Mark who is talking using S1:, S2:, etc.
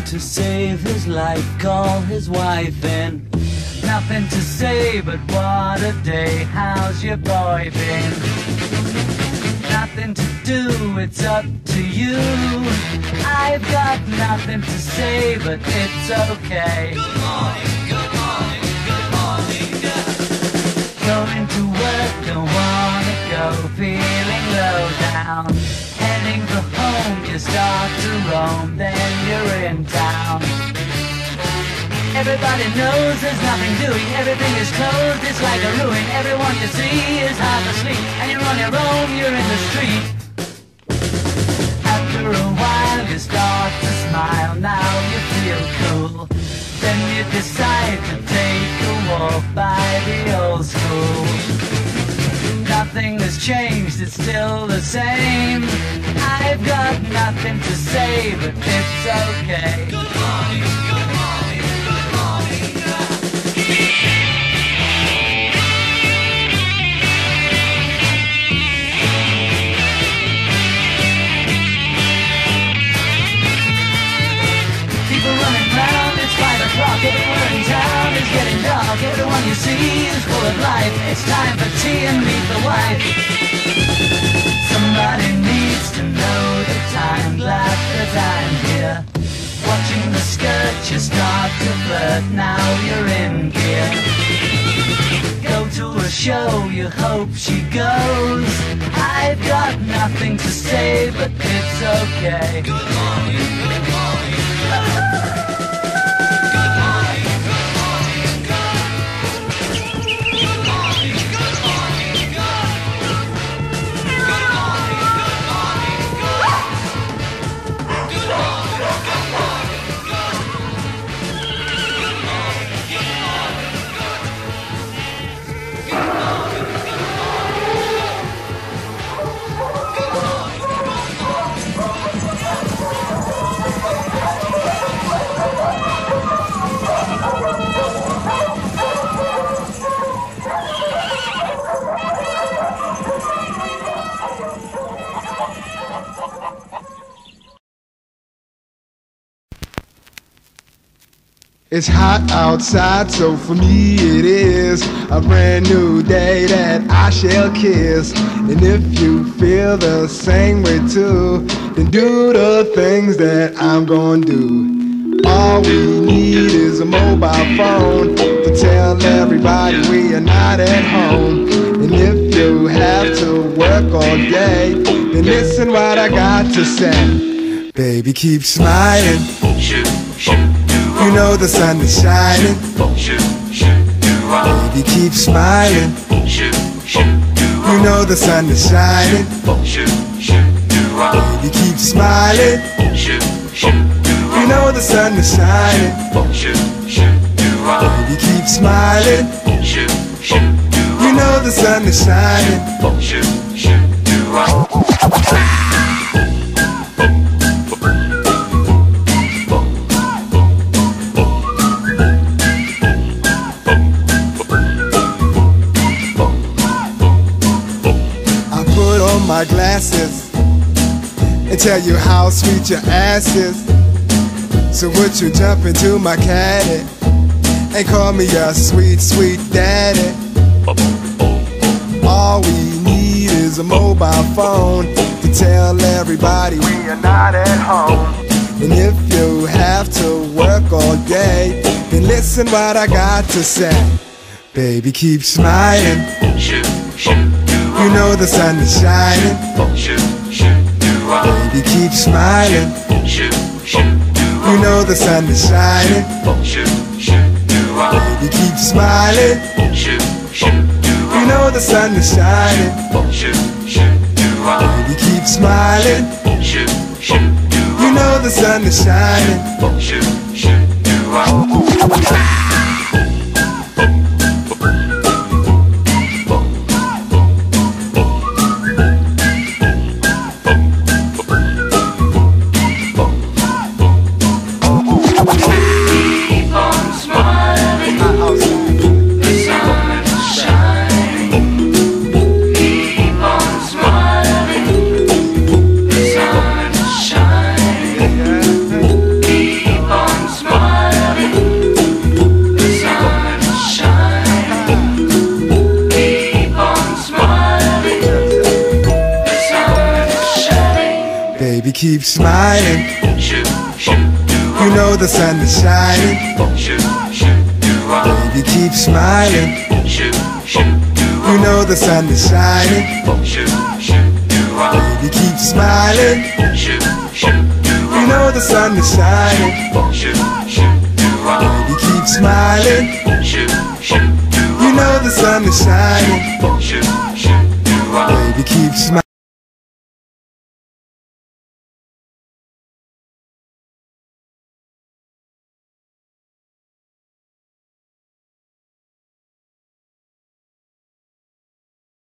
S1: to save his life, call his wife in. Nothing to say but what a day, how's your boy been? Nothing to do, it's up to you. I've got nothing to say but it's okay.
S2: Good morning, good morning, good morning, yeah.
S1: Going to work, don't wanna go, feeling low down. Heading for home, you start to roam, then you're in town. Everybody knows there's nothing doing, everything is closed, it's like a ruin. Everyone you see is half asleep, and you're on your own, you're in the street. After a while you start to smile, now you feel cool. Then you decide to take a walk by the old school. Nothing has changed, it's still the same. I've got nothing to say, but it's okay.
S2: Good morning, good morning, good morning, yeah.
S1: People running round, it's 5 o'clock. Everywhere in town is getting dark. Everyone you see is full of life. It's time for tea and meet the wife. Somebody needs to know the time, glad that I'm here. Watching the skirt, you start to flirt, now you're in gear. Go to a show, you hope she goes. I've got nothing to say, but it's okay.
S2: Good morning, good morning, good morning, good morning, good morning, good morning, good morning, good morning, good morning.
S3: It's hot outside, so for me it is a brand new day that I shall kiss. And if you feel the same way too, then do the things that I'm gonna do. All we need is a mobile phone to tell everybody we are not at home. And if you have to work all day, then listen what I got to say. Baby, keep smiling.
S2: Shoot, shoot.
S3: You know the sun is shining.
S2: Shoot, shoot, do
S3: Baby, keep smiling.
S2: Shoot, shoot, do
S3: You know the sun is shining.
S2: Shoot, shoot, do
S3: Baby, keep smiling.
S2: Shoot, shoot, do
S3: You know the sun is shining.
S2: Shoot, shoot, do
S3: Baby, keep smiling.
S2: Shoot, shoot, do
S3: You know the sun is shining.
S2: Shoot, shoot, do
S3: My glasses and tell you how sweet your ass is. So would you jump into my caddy and call me your sweet, sweet daddy? All we need is a mobile phone to tell everybody we are not at home. And if you have to work all day, then listen what I got to say. Baby, keep smiling.
S2: Shoot, shoot.
S3: You know the sun is shining.
S2: Shoot, shoot, do
S3: Baby, keep smiling.
S2: Shoot, shoot, do
S3: You know the sun is shining.
S2: Shoot, shoot, do
S3: Baby, keep smiling.
S2: Shoot, shoot, do
S3: You know the sun is shining.
S2: Shoot, shoot, do
S3: Baby, keep smiling.
S2: Shoot, shoot, do
S3: You know the sun is shining.
S2: Shoot, shoot, do Keep
S3: smiling. You know the sun is shining. Baby, keep smiling. You know the sun is shining. Baby, keep smiling. You know the sun is shining. Baby, keep smiling. You know the sun is shining. Baby, keep smiling.